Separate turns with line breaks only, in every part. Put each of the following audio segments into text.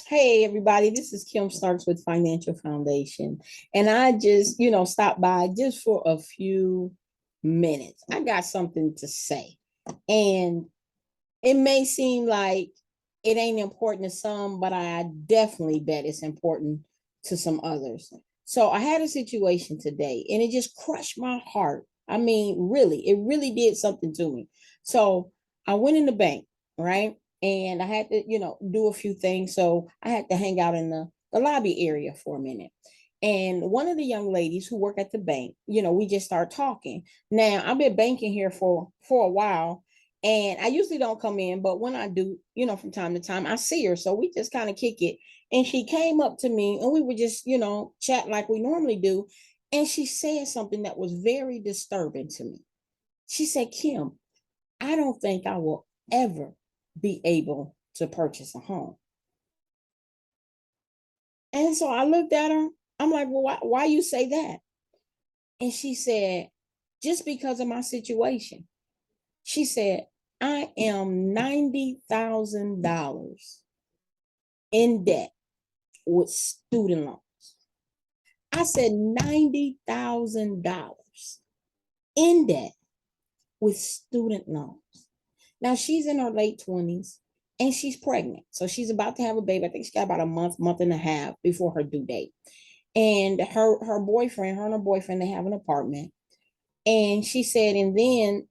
Hey everybody, this is Kim Starks with Financial Foundation. And I just, stopped by just for a few minutes. I got something to say. And it may seem like it ain't important to some, but I definitely bet it's important to some others. So I had a situation today and it just crushed my heart. I mean, really, it really did something to me. So I went in the bank, right? And I had to, do a few things. So I had to hang out in the lobby area for a minute. And one of the young ladies who work at the bank, we just start talking. Now I've been banking here for a while, and I usually don't come in, but when I do, from time to time, I see her. So we just kind of kick it. And she came up to me and we were just, chat like we normally do. And she said something that was very disturbing to me. She said, Kim, I don't think I will ever be able to purchase a home. And so I looked at her. I'm like, well, why you say that? And she said, just because of my situation. She said, I am $90,000 in debt with student loans. I said $90,000 in debt with student loans. Now she's in her late 20s and she's pregnant. So she's about to have a baby. I think she got about a month and a half before her due date. And her boyfriend, her and her boyfriend, they have an apartment. And she said, and then,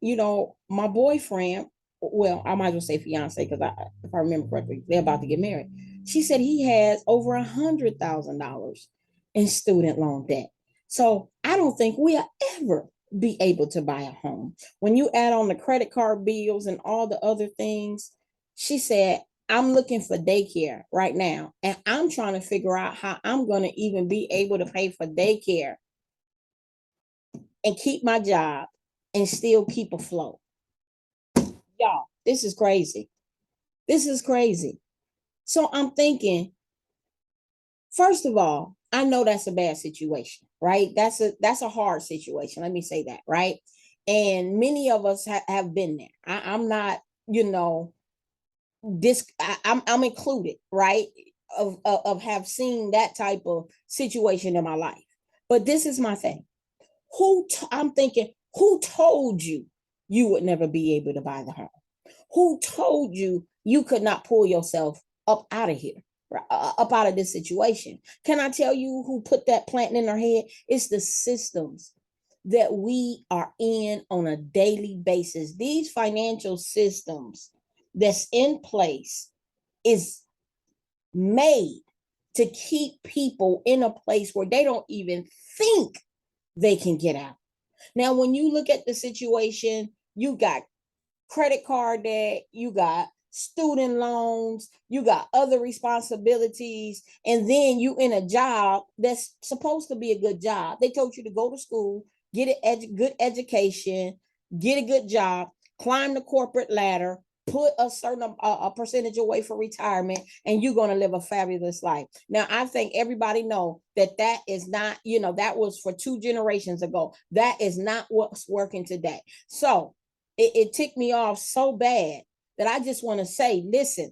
my boyfriend, well, I might as well say fiance because if I remember correctly, they're about to get married. She said he has over $100,000 in student loan debt. So I don't think we'll ever be able to buy a home. When you add on the credit card bills and all the other things, she said, I'm looking for daycare right now. And I'm trying to figure out how I'm going to even be able to pay for daycare and keep my job and still keep afloat. Y'all, this is crazy. This is crazy. So I'm thinking, first of all, I know that's a bad situation, right? That's a hard situation. Let me say that, right? And many of us have been there. I'm not, I'm included, right? Of have seen that type of situation in my life. But this is my thing. I'm thinking, who told you you would never be able to buy the home? Who told you you could not pull yourself up out of here, up out of this situation? Can I tell you who put that planting in our head? It's the systems that we are in on a daily basis. These financial systems that's in place is made to keep people in a place where they don't even think they can get out. Now, when you look at the situation, you got credit card debt, you got student loans, you got other responsibilities, and then you in a job that's supposed to be a good job. They told you to go to school, get a good education, get a good job, climb the corporate ladder, put a certain a percentage away for retirement, and you're going to live a fabulous life. Now I think everybody know that is not, that was for 2 generations ago. That is not what's working today. So it ticked me off so bad that I just want to say, listen,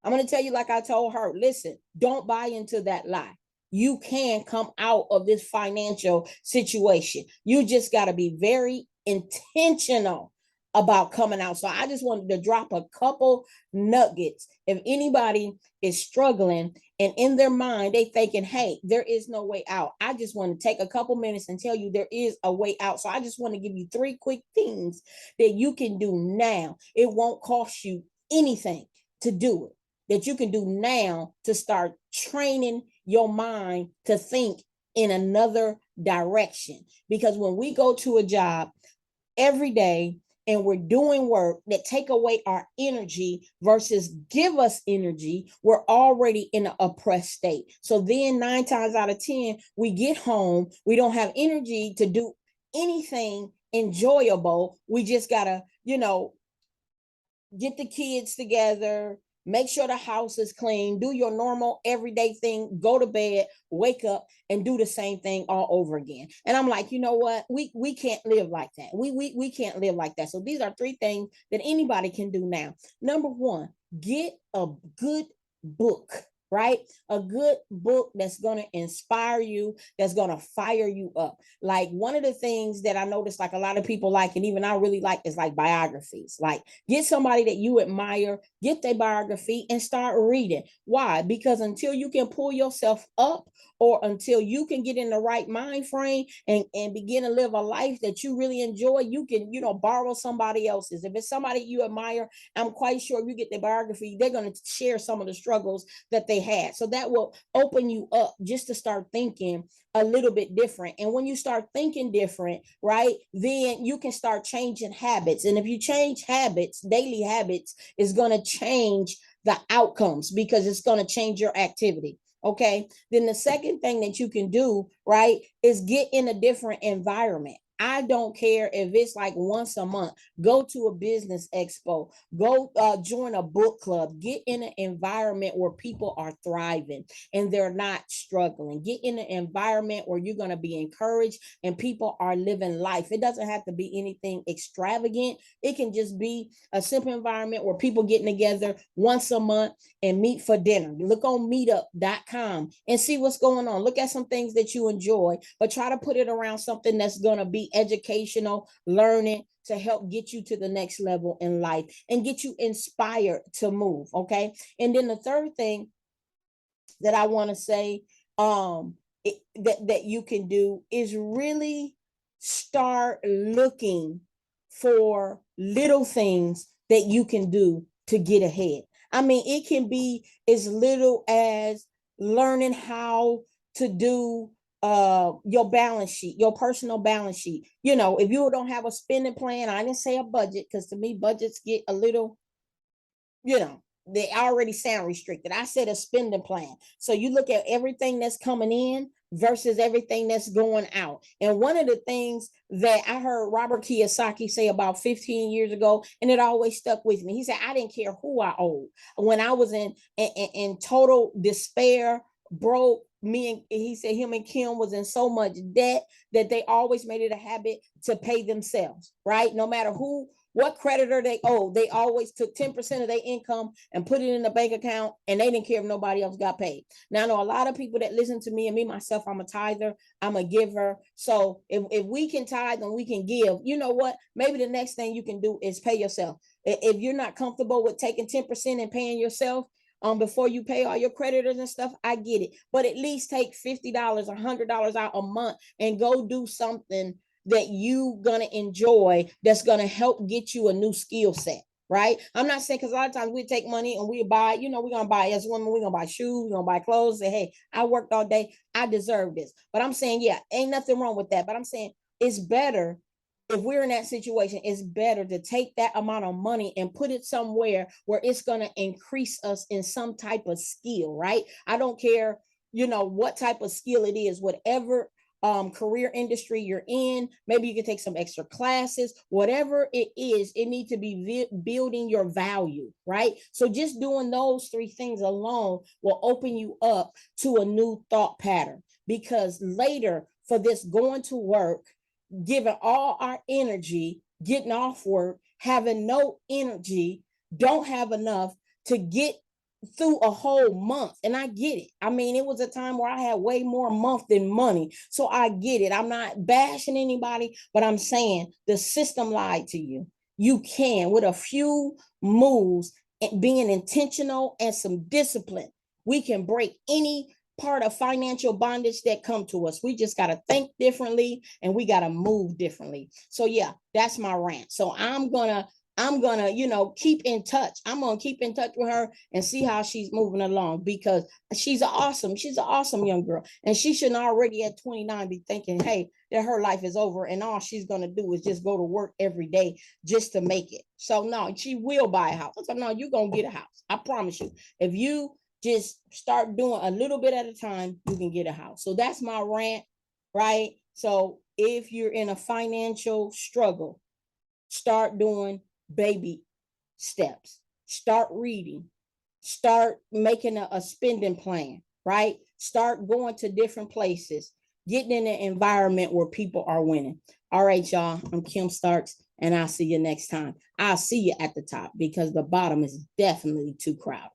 I'm going to tell you, like I told her, listen, don't buy into that lie. You can come out of this financial situation. You just got to be very intentional about coming out. So I just wanted to drop a couple nuggets. If anybody is struggling and in their mind they thinking, hey, there is no way out, I just want to take a couple minutes and tell you there is a way out. So I just want to give you 3 quick things that you can do now. It won't cost you anything to do it, that you can do now to start training your mind to think in another direction. Because when we go to a job every day and we're doing work that take away our energy versus give us energy, we're already in an oppressed state. So then 9 times out of 10, we get home, we don't have energy to do anything enjoyable. We just gotta, get the kids together, make sure the house is clean, do your normal everyday thing, go to bed, wake up, and do the same thing all over again. And I'm like, you know what? We can't live like that. We can't live like that. So these are 3 things that anybody can do now. Number 1, get a good book. right? A good book that's going to inspire you, that's going to fire you up. Like one of the things that I noticed, like a lot of people like, and even I really like, is like biographies. Like get somebody that you admire, get their biography and start reading. Why? Because until you can pull yourself up, or until you can get in the right mind frame and begin to live a life that you really enjoy, you can, borrow somebody else's. If it's somebody you admire, I'm quite sure if you get their biography, they're going to share some of the struggles that they had. So that will open you up just to start thinking a little bit different. And when you start thinking different, right, then you can start changing habits. And if you change habits, daily habits is going to change the outcomes because it's going to change your activity. Okay. Then the second thing that you can do, right, is get in a different environment. I don't care if it's like once a month, go to a business expo, go join a book club, get in an environment where people are thriving and they're not struggling. Get in an environment where you're going to be encouraged and people are living life. It doesn't have to be anything extravagant. It can just be a simple environment where people getting together once a month and meet for dinner. Look on meetup.com and see what's going on. Look at some things that you enjoy, but try to put it around something that's going to be educational, learning, to help get you to the next level in life and get you inspired to move. Okay. And then the third thing that I want to say that you can do is really start looking for little things that you can do to get ahead. I mean, it can be as little as learning how to do your balance sheet, your personal balance sheet. If you don't have a spending plan, I didn't say a budget, because to me budgets get a little, they already sound restricted. I said a spending plan. So you look at everything that's coming in versus everything that's going out. And one of the things that I heard Robert Kiyosaki say about 15 years ago, and it always stuck with me. He said, I didn't care who I owed. When I was in total despair, broke, he said him and Kim was in so much debt that they always made it a habit to pay themselves, right? No matter what creditor they owe, they always took 10% of their income and put it in the bank account, and they didn't care if nobody else got paid. Now, I know a lot of people that listen to me, and me myself, I'm a tither, I'm a giver. So if we can tithe and we can give, you know what? Maybe the next thing you can do is pay yourself. If you're not comfortable with taking 10% and paying yourself, before you pay all your creditors and stuff, I get it. But at least take $50 or $100 out a month and go do something that you gonna enjoy, that's gonna help get you a new skill set, right? I'm not saying, because a lot of times we take money and we buy, we're gonna buy, as women, we're gonna buy shoes, we're gonna buy clothes, say, hey, I worked all day, I deserve this. But I'm saying, yeah, ain't nothing wrong with that. But I'm saying it's better, if we're in that situation, it's better to take that amount of money and put it somewhere where it's going to increase us in some type of skill, right? I don't care, what type of skill it is, whatever career industry you're in. Maybe you can take some extra classes, whatever it is, it needs to be building your value, right? So just doing those three things alone will open you up to a new thought pattern, because later, for this going to work, giving all our energy, getting off work, having no energy, don't have enough to get through a whole month. And I get it. I mean, it was a time where I had way more month than money. So I get it. I'm not bashing anybody, but I'm saying the system lied to you. You can, with a few moves and being intentional and some discipline, we can break any part of financial bondage that come to us. We just got to think differently and we got to move differently. So yeah, that's my rant. So I'm gonna keep in touch. I'm gonna keep in touch with her and see how she's moving along, because she's an awesome young girl, and she shouldn't already at 29 be thinking, hey, that her life is over and all she's gonna do is just go to work every day just to make it. So no, she will buy a house. So no, you're gonna get a house. I promise you. If you just start doing a little bit at a time, you can get a house. So that's my rant, right? So if you're in a financial struggle, start doing baby steps. Start reading. Start making a spending plan, right? Start going to different places, getting in an environment where people are winning. All right, y'all. I'm Kim Starks, and I'll see you next time. I'll see you at the top, because the bottom is definitely too crowded.